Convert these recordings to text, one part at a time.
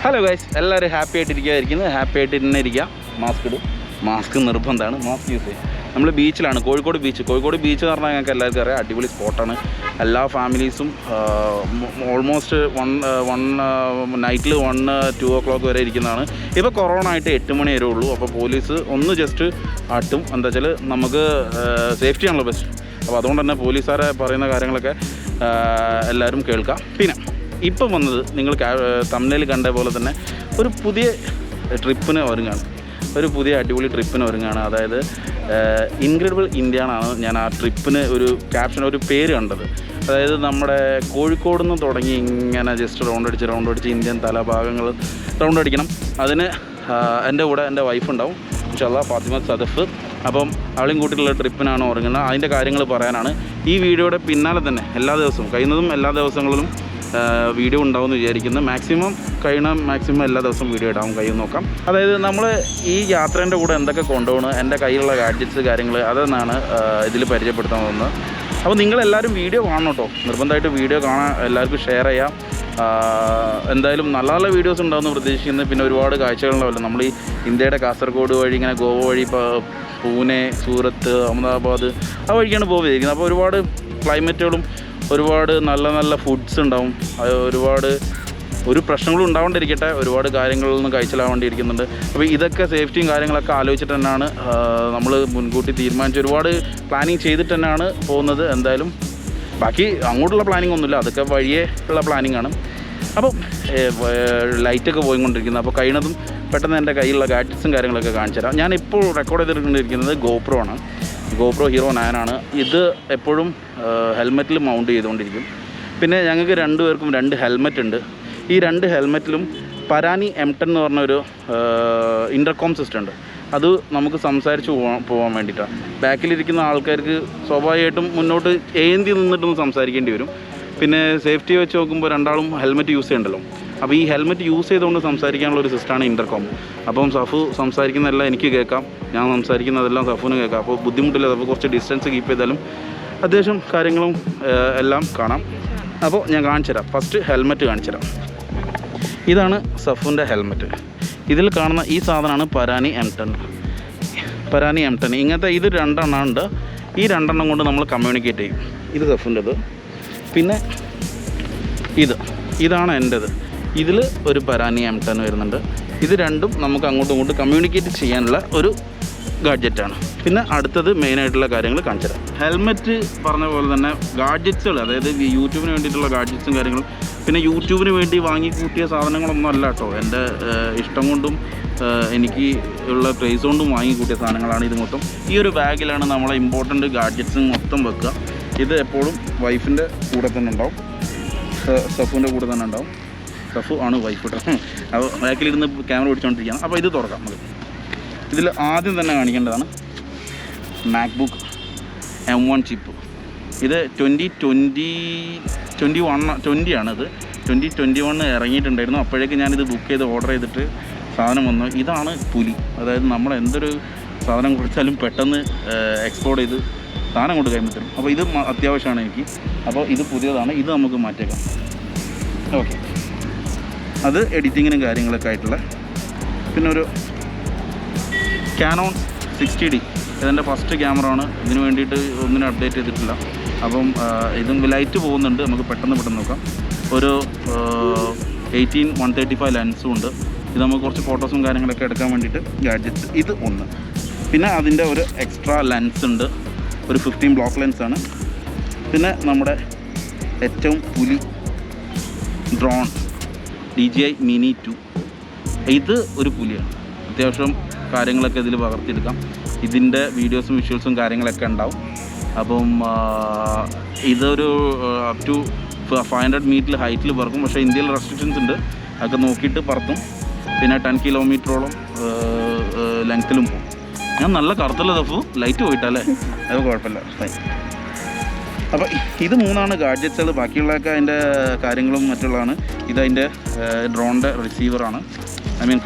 Hello guys, എല്ലാവരും happy ആയിട്ടിരിക്കുക. Happy ആയിട്ട് തന്നെ ഇരിക്കുക. മാസ്ക് നിർബന്ധമാണ്. മാസ്ക് യൂസ് ചെയ്യും. നമ്മൾ ബീച്ചിലാണ്, കോഴിക്കോട് ബീച്ച് എന്ന് പറഞ്ഞാൽ ഞങ്ങൾക്ക് എല്ലാവർക്കും അറിയാം, അടിപൊളി സ്പോട്ടാണ്. എല്ലാ ഫാമിലീസും ഓൾമോസ്റ്റ് നൈറ്റിൽ 1-2 o'clock വരെ ഇരിക്കുന്നതാണ്. ഇപ്പോൾ കൊറോണ ആയിട്ട് 8 മണി വരെ ഉള്ളൂ. അപ്പോൾ പോലീസ് ഒന്ന് ജസ്റ്റ് ആട്ടും. എന്താ വെച്ചാൽ നമുക്ക് സേഫ്റ്റി ആണല്ലോ ബെസ്റ്റ്. അപ്പോൾ അതുകൊണ്ട് തന്നെ പോലീസുകാരെ പറയുന്ന കാര്യങ്ങളൊക്കെ എല്ലാവരും കേൾക്കാം. പിന്നെ ഇപ്പം വന്നത് നിങ്ങൾ തംബ്നെയിൽ കണ്ട പോലെ തന്നെ ഒരു പുതിയ ട്രിപ്പിന് ഒരുങ്ങാണ്. ഒരു പുതിയ അടിപൊളി ട്രിപ്പിന് ഒരുങ്ങാണ്. അതായത് ഇൻക്രെഡിബിൾ ഇന്ത്യ എന്നാണ് ഞാൻ ആ ട്രിപ്പിന് ഒരു ക്യാപ്ഷൻ, ഒരു പേര് കണ്ടത്. അതായത് നമ്മുടെ കോഴിക്കോട് നിന്ന് തുടങ്ങി ഇങ്ങനെ ജസ്റ്റ് റൗണ്ട് അടിച്ച് ഇന്ത്യൻ തലഭാഗങ്ങൾ റൗണ്ട് അടിക്കണം. അതിന് എൻ്റെ കൂടെ എൻ്റെ വൈഫ് ഉണ്ടാവും, ഇൻഷാല്ലാ, ഫാത്തിമ സദഫ്. അപ്പം അവളെയും കൂട്ടിയിട്ടുള്ള ട്രിപ്പിനാണ് ഒരുങ്ങുന്നത്. അതിൻ്റെ കാര്യങ്ങൾ പറയാനാണ് ഈ വീഡിയോയുടെ പിന്നാലെ തന്നെ എല്ലാ ദിവസവും കഴിയുന്നതും എല്ലാ ദിവസങ്ങളിലും വീഡിയോ ഉണ്ടാവുമെന്ന് വിചാരിക്കുന്നു. മാക്സിമം എല്ലാ ദിവസവും വീഡിയോ ഇടാവും, കഴിയും നോക്കാം. അതായത് നമ്മൾ ഈ യാത്രേൻ്റെ കൂടെ എന്തൊക്കെ കൊണ്ടുപോകണം, എൻ്റെ കയ്യിലുള്ള ഗാഡ്ജറ്റ്സ് കാര്യങ്ങൾ അതെന്നാണ് ഇതിൽ പരിചയപ്പെടുത്താൻ പോകുന്നത്. അപ്പോൾ നിങ്ങളെല്ലാവരും വീഡിയോ കാണണം കേട്ടോ. നിർബന്ധമായിട്ട് വീഡിയോ കാണാൻ എല്ലാവർക്കും ഷെയർ ചെയ്യാം. എന്തായാലും നല്ല നല്ല വീഡിയോസ് ഉണ്ടാവുമെന്ന് പ്രതീക്ഷിക്കുന്നത്. പിന്നെ ഒരുപാട് കാഴ്ചകളുണ്ടാവില്ല. നമ്മൾ ഈ ഇന്ത്യയുടെ കാസർഗോഡ് വഴി ഇങ്ങനെ ഗോവ വഴി പൂനെ, സൂറത്ത്, അഹമ്മദാബാദ് ആ വഴിക്കാണ് പോവുകയായിരിക്കുന്നത്. അപ്പോൾ ഒരുപാട് ക്ലൈമറ്റുകളും ഒരുപാട് നല്ല നല്ല ഫുഡ്സ് ഉണ്ടാവും. ഒരു പ്രശ്നങ്ങളും ഉണ്ടാവേണ്ടിയിരിക്കട്ടെ, ഒരുപാട് കാര്യങ്ങളിൽ നിന്ന് കഴിച്ചിലാവേണ്ടിയിരിക്കുന്നുണ്ട്. അപ്പോൾ ഇതൊക്കെ സേഫ്റ്റിയും കാര്യങ്ങളൊക്കെ ആലോചിച്ചിട്ട് തന്നെയാണ് നമ്മൾ മുൻകൂട്ടി തീരുമാനിച്ച് ഒരുപാട് പ്ലാനിങ് ചെയ്തിട്ട് തന്നെയാണ് പോകുന്നത്. എന്തായാലും ബാക്കി അങ്ങോട്ടുള്ള പ്ലാനിങ് ഒന്നുമില്ല, അതൊക്കെ വഴിയേ ഉള്ള പ്ലാനിങ് ആണ്. അപ്പോൾ ലൈറ്റൊക്കെ പോയിക്കൊണ്ടിരിക്കുന്നത്. അപ്പോൾ കഴിയുന്നതും പെട്ടെന്ന് എൻ്റെ കയ്യിലുള്ള ഗാഡ്ജറ്റ്സും കാര്യങ്ങളൊക്കെ കാണിച്ചു തരാം. ഞാനിപ്പോൾ റെക്കോർഡ് ചെയ്തിട്ടുണ്ടിരിക്കുന്നത് GoPro ആണ്. GoPro Hero 9 ആണ്. ഇത് എപ്പോഴും ഹെൽമെറ്റിൽ മൗണ്ട് ചെയ്തുകൊണ്ടിരിക്കും. പിന്നെ ഞങ്ങൾക്ക് 2 പേർക്കും 2 ഹെൽമെറ്റ് ഉണ്ട്. ഈ 2 ഹെൽമെറ്റിലും പരാനി M10 എന്ന് പറഞ്ഞൊരു ഇൻ്റർകോം സിസ്റ്റം ഉണ്ട്. അത് നമുക്ക് സംസാരിച്ച് പോകാൻ വേണ്ടിയിട്ടാണ്. ബാക്കിലിരിക്കുന്ന ആൾക്കാർക്ക് സ്വാഭാവികമായിട്ടും മുന്നോട്ട് ഏന്തി നിന്നിട്ടൊന്ന് സംസാരിക്കേണ്ടി വരും. പിന്നെ സേഫ്റ്റി വെച്ച് നോക്കുമ്പോൾ രണ്ടാളും ഹെൽമെറ്റ് യൂസ് ചെയ്യണ്ടല്ലോ. അപ്പോൾ ഈ ഹെൽമെറ്റ് യൂസ് ചെയ്തുകൊണ്ട് സംസാരിക്കാനുള്ള ഒരു സിസ്റ്റമാണ് ഇൻ്റർകോം. അപ്പം സഫു സംസാരിക്കുന്നതെല്ലാം എനിക്ക് കേൾക്കാം, ഞാൻ സംസാരിക്കുന്നതെല്ലാം സഫുവിന് കേൾക്കാം. അപ്പോൾ ബുദ്ധിമുട്ടില്ല. അപ്പോൾ കുറച്ച് ഡിസ്റ്റൻസ് കീപ്പ് ചെയ്താലും അത്യാവശ്യം കാര്യങ്ങളും എല്ലാം കാണാം. അപ്പോൾ ഞാൻ കാണിച്ചു തരാം. ഫസ്റ്റ് ഹെൽമെറ്റ് കാണിച്ചു തരാം. ഇതാണ് സഫുവിൻ്റെ ഹെൽമെറ്റ്. ഇതിൽ കാണുന്ന ഈ സാധനമാണ് പരാനി M10. ഇങ്ങനത്തെ ഇത് 2 എണ്ണം ഉണ്ട്. ഈ 2 എണ്ണം കൊണ്ട് നമ്മൾ കമ്മ്യൂണിക്കേറ്റ് ചെയ്യും. ഇത് സഫുൻ്റെത്. പിന്നെ ഇതാണ് എൻ്റേത്. ഇതിൽ ഒരു പരാനി M10 വരുന്നുണ്ട്. ഇത് രണ്ടും നമുക്ക് അങ്ങോട്ടും ഇങ്ങോട്ടും കമ്മ്യൂണിക്കേറ്റ് ചെയ്യാനുള്ള ഒരു ഗാഡ്ജറ്റാണ്. പിന്നെ അടുത്തത് മെയിനായിട്ടുള്ള കാര്യങ്ങൾ കാണിച്ചു തരാം. ഹെൽമെറ്റ് പറഞ്ഞ പോലെ തന്നെ ഗാഡ്ജറ്റ്സുകൾ, അതായത് യൂട്യൂബിന് വേണ്ടിയിട്ടുള്ള ഗാഡ്ജറ്റ്സും കാര്യങ്ങളും, പിന്നെ യൂട്യൂബിന് വേണ്ടി വാങ്ങിക്കൂട്ടിയ സാധനങ്ങളൊന്നും അല്ല കേട്ടോ. എൻ്റെ ഇഷ്ടം കൊണ്ടും എനിക്ക് ഉള്ള പ്രൈസ് കൊണ്ടും വാങ്ങിക്കൂട്ടിയ സാധനങ്ങളാണ് ഇത് മൊത്തം. ഈ ഒരു ബാഗിലാണ് നമ്മളെ ഇമ്പോർട്ടൻറ്റ് ഗാഡ്ജറ്റ്സും മൊത്തം വെക്കുക. ഇത് എപ്പോഴും വൈഫിൻ്റെ കൂടെ തന്നെ ഉണ്ടാവും, സഫുവിൻ്റെ കൂടെ തന്നെ ഉണ്ടാവും. സഫു ആണ് വൈഫ് കേട്ടോ. അപ്പോൾ ബാക്കിലിരുന്ന് ക്യാമറ പിടിച്ചുകൊണ്ടിരിക്കുകയാണ്. അപ്പോൾ ഇത് തുറക്കാം. ഇതിൽ ആദ്യം തന്നെ കാണിക്കേണ്ടതാണ് മാക്ബുക്ക് M1 ചിപ്പ്. ഇത് 2020 ആണിത്. 2021 ഇറങ്ങിയിട്ടുണ്ടായിരുന്നു. അപ്പോഴേക്ക് ഞാനിത് ബുക്ക് ചെയ്ത് ഓർഡർ ചെയ്തിട്ട് സാധനം വന്നു. ഇതാണ് പുലി. അതായത് നമ്മൾ എന്തൊരു സാധനം കൊടുത്താലും പെട്ടെന്ന് എക്സ്പോർട്ട് ചെയ്ത് സാധനം കൊണ്ട് കൈമാറി തരും. അപ്പോൾ ഇത് അത്യാവശ്യമാണ് എനിക്ക്. അപ്പോൾ ഇത് പുതിയതാണ്. ഇത് നമുക്ക് മാറ്റേക്കാം. ഓക്കെ, അത് എഡിറ്റിങ്ങിനും കാര്യങ്ങളൊക്കെ ആയിട്ടുള്ള. പിന്നെ ഒരു Canon 60D. ഇതെൻ്റെ ഫസ്റ്റ് ക്യാമറ ആണ്. ഇതിന് വേണ്ടിയിട്ട് ഒന്നിനും അപ്ഡേറ്റ് ചെയ്തിട്ടില്ല. അപ്പം ഇതും ലൈറ്റ് പോകുന്നുണ്ട്. നമുക്ക് പെട്ടെന്ന് നോക്കാം. ഒരു 18-135 ലെൻസും ഉണ്ട്. ഇത് നമുക്ക് കുറച്ച് ഫോട്ടോസും കാര്യങ്ങളൊക്കെ എടുക്കാൻ വേണ്ടിയിട്ട് ഗാഡ്ജറ്റ്സ്. ഇത് ഒന്ന്. പിന്നെ അതിൻ്റെ ഒരു എക്സ്ട്രാ ലെൻസ് ഉണ്ട്. ഒരു 15 ബ്ലോക്ക് ലെൻസാണ്. പിന്നെ നമ്മുടെ ഏറ്റവും പുലി ഡ്രോൺ DJI Mini 2. ഇത് ഒരു പുലിയാണ്. അത്യാവശ്യം കാര്യങ്ങളൊക്കെ ഇതിൽ പകർത്തിയെടുക്കാം. ഇതിൻ്റെ വീഡിയോസും വിഷ്വൽസും കാര്യങ്ങളൊക്കെ ഉണ്ടാവും. അപ്പം ഇതൊരു അപ് ടു 500 മീറ്റർ ഹൈറ്റിൽ പറക്കും. പക്ഷേ ഇന്ത്യയിൽ റെസ്ട്രിക്ഷൻസ് ഉണ്ട്, അതൊക്കെ നോക്കിയിട്ട് പറത്തും. പിന്നെ 10 കിലോമീറ്ററോളം ലെങ്ത്തിലും പോകും. ഞാൻ നല്ല കറുത്തുള്ള ദഫു ലൈറ്റ് പോയിട്ടല്ലേ, അത് കുഴപ്പമില്ല. അപ്പോൾ ഇത് 3 ഗാഡ്ജറ്റ്സുകൾ. ബാക്കിയുള്ളതൊക്കെ അതിൻ്റെ കാര്യങ്ങളും മറ്റുള്ളതാണ്. ഇതതിൻ്റെ ഡ്രോണിൻ്റെ റിസീവറാണ്,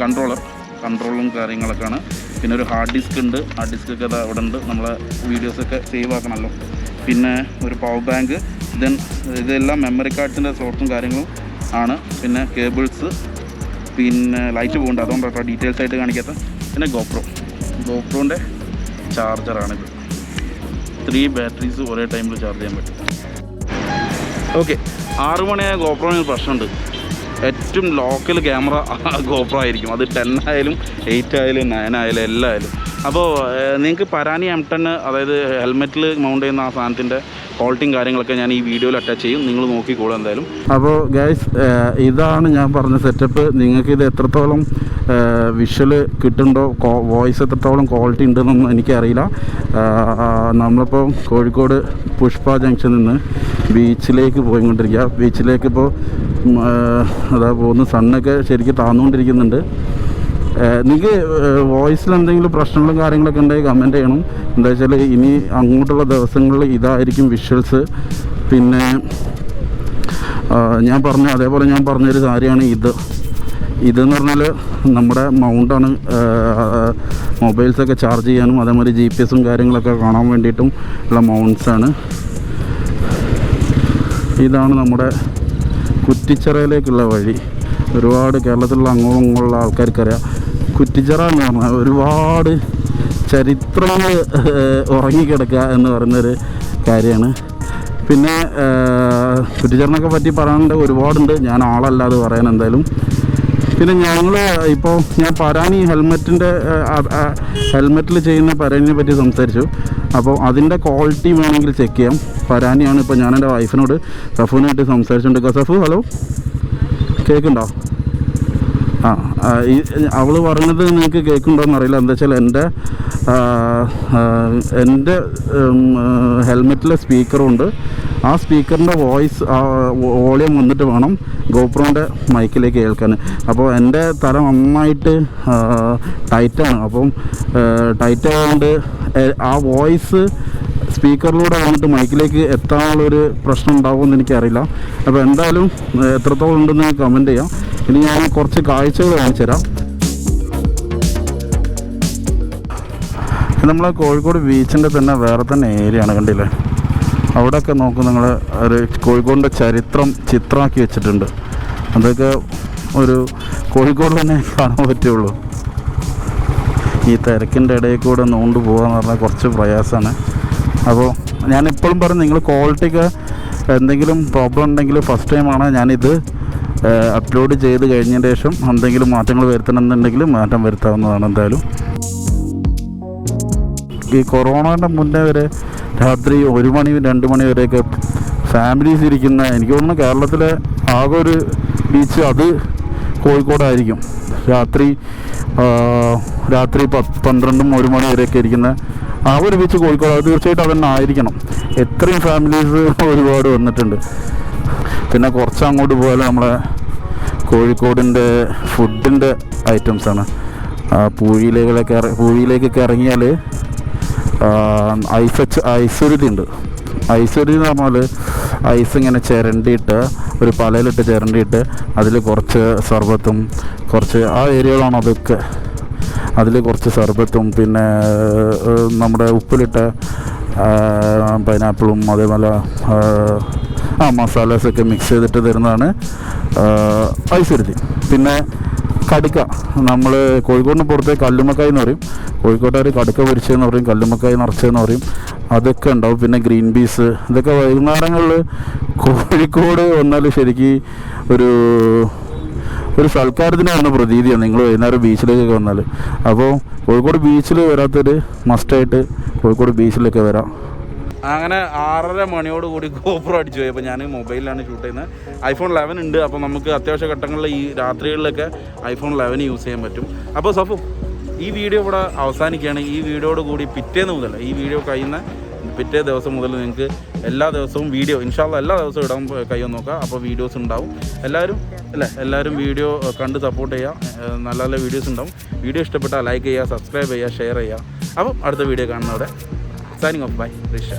കൺട്രോളും കാര്യങ്ങളൊക്കെയാണ്. പിന്നെ ഒരു ഹാർഡ് ഡിസ്ക് ഉണ്ട്. ഹാർഡ് ഡിസ്കൊക്കെ അത് അവിടെ ഉണ്ട്. നമ്മളെ വീഡിയോസൊക്കെ സേവ് ആക്കണമല്ലോ. പിന്നെ ഒരു പവർ ബാങ്ക്. ഇതെല്ലാം മെമ്മറി കാർഡ്സിൻ്റെ സ്ലോട്ട്സും കാര്യങ്ങളും ആണ്. പിന്നെ കേബിൾസ്, പിന്നെ ലൈറ്റ് പോകുന്നുണ്ട്, അതുകൊണ്ടാണ് ഡീറ്റെയിൽസ് ആയിട്ട് കാണിക്കാത്ത. പിന്നെ ഗോപ്രോൻ്റെ ചാർജറാണിത്. 3 ബാറ്ററീസ് ഒരേ ടൈമിൽ ചാർജ് ചെയ്യാൻ പറ്റും. ഓക്കെ, 6 മണിയായ ഗോപ്രോന് പ്രശ്നമുണ്ട്. ഏറ്റവും ലോക്കൽ ക്യാമറ ഗോപ്രോ ആയിരിക്കും. അത് 10 ആയാലും 8 ആയാലും 9 ആയാലും എല്ലാം ആയാലും. അപ്പോൾ നിങ്ങൾക്ക് പരാനി M10 അതായത് ഹെൽമെറ്റിൽ മൗണ്ട് ചെയ്യുന്ന ആ സാധനത്തിൻ്റെ ക്വാളിറ്റിയും കാര്യങ്ങളൊക്കെ ഞാൻ ഈ വീഡിയോയിൽ അറ്റാച്ച് ചെയ്യും, നിങ്ങൾ നോക്കിക്കോളൂ എന്തായാലും. അപ്പോൾ ഗൈസ്, ഇതാണ് ഞാൻ പറഞ്ഞ സെറ്റപ്പ്. നിങ്ങൾക്കിത് എത്രത്തോളം വിഷ്വൽ കിട്ടുന്നുണ്ടോ, വോയിസ് എത്രത്തോളം ക്വാളിറ്റി ഉണ്ടെന്നൊന്നും എനിക്കറിയില്ല. നമ്മളിപ്പോൾ കോഴിക്കോട് പുഷ്പ ജംഗ്ഷനിൽ നിന്ന് ബീച്ചിലേക്ക് പോയിക്കൊണ്ടിരിക്കുക. ബീച്ചിലേക്ക് ഇപ്പോൾ അതാ പോകുന്നു. സണ്ണൊക്കെ ശരിക്കും താന്നുകൊണ്ടിരിക്കുന്നുണ്ട്. നിങ്ങൾക്ക് വോയിസിൽ എന്തെങ്കിലും പ്രശ്നങ്ങളും കാര്യങ്ങളൊക്കെ ഉണ്ടെങ്കിൽ കമൻറ്റ് ചെയ്യണം. എന്താ വെച്ചാൽ ഇനി അങ്ങോട്ടുള്ള ദിവസങ്ങളിൽ ഇതായിരിക്കും വിഷ്വൽസ്. പിന്നെ അതേപോലെ ഞാൻ പറഞ്ഞൊരു കാര്യമാണ് ഇതെന്ന് പറഞ്ഞാൽ നമ്മുടെ മൗണ്ടാണ്. മൊബൈൽസൊക്കെ ചാർജ് ചെയ്യാനും അതേമാതിരി GPS കാര്യങ്ങളൊക്കെ കാണാൻ വേണ്ടിയിട്ടും ഉള്ള മൗണ്ട്സാണ്. ഇതാണ് നമ്മുടെ കുറ്റിച്ചിറയിലേക്കുള്ള വഴി. ഒരുപാട് കേരളത്തിലുള്ള അങ്ങോട്ടുള്ള ആൾക്കാർക്കറിയാം. കുറ്റിച്ചിറ എന്ന് പറഞ്ഞാൽ ഒരുപാട് ചരിത്രങ്ങൾ ഉറങ്ങിക്കിടക്കുക എന്ന് പറയുന്നൊരു കാര്യമാണ്. പിന്നെ കുറ്റിച്ചിറനൊക്കെ പറ്റി പറയാനുണ്ട് ഒരുപാടുണ്ട്, ഞാൻ ആളല്ലാതെ പറയാൻ എന്തായാലും. പിന്നെ ഇപ്പോൾ ഞാൻ പരാനി ഹെൽമെറ്റിൽ ചെയ്യുന്ന പരാനിനെ പറ്റി സംസാരിച്ചു. അപ്പോൾ അതിൻ്റെ ക്വാളിറ്റി വേണമെങ്കിൽ ചെക്ക് ചെയ്യാം. പരാനിയാണ്. ഇപ്പോൾ ഞാൻ എൻ്റെ വൈഫിനോട് സഫുവിനായിട്ട് സംസാരിച്ചുകൊണ്ടിരിക്കുക. സഫു, ഹലോ, കേൾക്കുന്നുണ്ടോ? അവൾ പറഞ്ഞത് നിങ്ങൾക്ക് കേൾക്കുന്നുണ്ടോയെന്ന് അറിയില്ല. എന്താ വെച്ചാൽ എൻ്റെ ഹെൽമെറ്റിലെ സ്പീക്കറുണ്ട്. ആ സ്പീക്കറിൻ്റെ വോളിയം വന്നിട്ട് വേണം ഗോപ്രോൻ്റെ മൈക്കിലേക്ക് കേൾക്കാൻ. അപ്പോൾ എൻ്റെ തല നന്നായിട്ട് ടൈറ്റാണ്. അപ്പം ടൈറ്റ് ആയതുകൊണ്ട് ആ വോയിസ് സ്പീക്കറിലൂടെ വന്നിട്ട് മൈക്കിലേക്ക് എത്താനുള്ളൊരു പ്രശ്നം ഉണ്ടാകുമെന്ന് എനിക്കറിയില്ല. അപ്പോൾ എന്തായാലും എത്രത്തോളം ഉണ്ടെന്ന് കമൻറ്റ് ചെയ്യാം. ഇനി ഞാൻ കുറച്ച് കാഴ്ചകൾ കാണിച്ചു തരാം. നമ്മളെ കോഴിക്കോട് ബീച്ചിൻ്റെ തന്നെ വേറെ തന്നെ ഏരിയയാണ്, കണ്ടില്ലേ? അവിടെയൊക്കെ നോക്കും നിങ്ങൾ, ഒരു കോഴിക്കോടിൻ്റെ ചരിത്രം ചിത്രമാക്കി വെച്ചിട്ടുണ്ട്. അതൊക്കെ ഒരു കോഴിക്കോട് തന്നെ കാണാൻ പറ്റുള്ളൂ. ഈ തിരക്കിൻ്റെ ഇടയിൽ കൂടെ നോണ്ട് പോകാന്ന് പറഞ്ഞാൽ കുറച്ച് പ്രയാസമാണ്. അപ്പോൾ ഞാനിപ്പോഴും പറയും, നിങ്ങൾ ക്വാളിറ്റിക്ക് എന്തെങ്കിലും പ്രോബ്ലം ഉണ്ടെങ്കിൽ ഫസ്റ്റ് ടൈമാണ് ഞാനിത് അപ്ലോഡ് ചെയ്ത് കഴിഞ്ഞതിന് ശേഷം എന്തെങ്കിലും മാറ്റങ്ങൾ വരുത്തണമെന്നുണ്ടെങ്കിൽ മാറ്റം വരുത്താവുന്നതാണ്. എന്തായാലും ഈ കൊറോണയുടെ മുന്നേ വരെ രാത്രി 1 മണി 2 മണി വരെയൊക്കെ ഫാമിലീസ് ഇരിക്കുന്ന, എനിക്ക് തോന്നുന്നു കേരളത്തിലെ ആകെ ഒരു ബീച്ച് അത് കോഴിക്കോടായിരിക്കും. രാത്രി 12 1 മണി വരെയൊക്കെ ഇരിക്കുന്ന ആ ഒരു ബീച്ച് കോഴിക്കോട്. അത് തീർച്ചയായിട്ടും അതന്നെ ആയിരിക്കണം. എത്രയും ഫാമിലീസ് ഒരുപാട് വന്നിട്ടുണ്ട്. പിന്നെ കുറച്ച് അങ്ങോട്ട് പോയാൽ നമ്മളെ കോഴിക്കോടിൻ്റെ ഫുഡിൻ്റെ ഐറ്റംസാണ്. പൂഴിയിലേക്കൊക്കെ ഇറങ്ങിയാൽ ഐസുരുതി ഉണ്ട്. ഐസുരുതി എന്ന് പറഞ്ഞാൽ ഐസ് ഇങ്ങനെ ചിരണ്ടിയിട്ട് ഒരു പലയിലിട്ട് ചിരണ്ടിയിട്ട് അതിൽ കുറച്ച് സർബത്തും കുറച്ച് ആ ഏരിയകളാണ് അതൊക്കെ. അതിൽ കുറച്ച് സർബത്തും പിന്നെ നമ്മുടെ ഉപ്പിലിട്ട പൈനാപ്പിളും അതേപോലെ മസാലാസൊക്കെ മിക്സ് ചെയ്തിട്ട് തരുന്നതാണ് ഐസുരുതി. പിന്നെ കടുക്ക, നമ്മൾ കോഴിക്കോടിന് പുറത്തെ കല്ലുമ്മക്കായ് എന്ന് പറയും, കോഴിക്കോട്ടുകാർ കടുക്ക പൊരിച്ചതെന്ന് പറയും, കല്ലുമ്മക്കായ് നിറച്ചതെന്ന് പറയും. അതൊക്കെ ഉണ്ടാവും. പിന്നെ ഗ്രീൻ പീസ്, ഇതൊക്കെ വൈകുന്നേരങ്ങളിൽ കോഴിക്കോട് വന്നാൽ ശരിക്കും ഒരു സൽക്കാരത്തിന് വന്ന പ്രതീതിയാണ് നിങ്ങൾ വൈകുന്നേരം ബീച്ചിലേക്കൊക്കെ വന്നാൽ. അപ്പോൾ കോഴിക്കോട് ബീച്ചിൽ വരാത്തൊരു മസ്റ്റായിട്ട് കോഴിക്കോട് ബീച്ചിലൊക്കെ വരാം. അങ്ങനെ 6:30 മണിയോട് കൂടി ഗോപ്രോ അടിച്ചു പോയി. അപ്പോൾ ഞാൻ മൊബൈലിലാണ് ഷൂട്ട് ചെയ്യുന്നത്. iPhone 11 ഉണ്ട്. അപ്പോൾ നമുക്ക് അത്യാവശ്യ ഘട്ടങ്ങളിൽ ഈ രാത്രികളിലൊക്കെ iPhone 11 യൂസ് ചെയ്യാൻ പറ്റും. അപ്പോൾ സഫു, ഈ വീഡിയോ ഇവിടെ അവസാനിക്കുകയാണ്. ഈ വീഡിയോയോട് കൂടി പിറ്റേന്ന് മുതൽ, ഈ വീഡിയോ കഴിയുന്ന പിറ്റേ ദിവസം മുതൽ നിങ്ങൾക്ക് എല്ലാ ദിവസവും വീഡിയോ ഇൻഷാല്ലാ എല്ലാ ദിവസവും ഇടാൻ കഴിയുമെന്ന് നോക്കാം. അപ്പോൾ വീഡിയോസ് ഉണ്ടാവും. എല്ലാവരും വീഡിയോ കണ്ട് സപ്പോർട്ട് ചെയ്യുക. നല്ല നല്ല വീഡിയോസ് ഉണ്ടാവും. വീഡിയോ ഇഷ്ടപ്പെട്ടാൽ ലൈക്ക് ചെയ്യുക, സബ്സ്ക്രൈബ് ചെയ്യുക, ഷെയർ ചെയ്യുക. അപ്പം അടുത്ത വീഡിയോ കാണുന്നവിടെ സൈനിങ് ഓഫ്. ബൈ. റിഷ.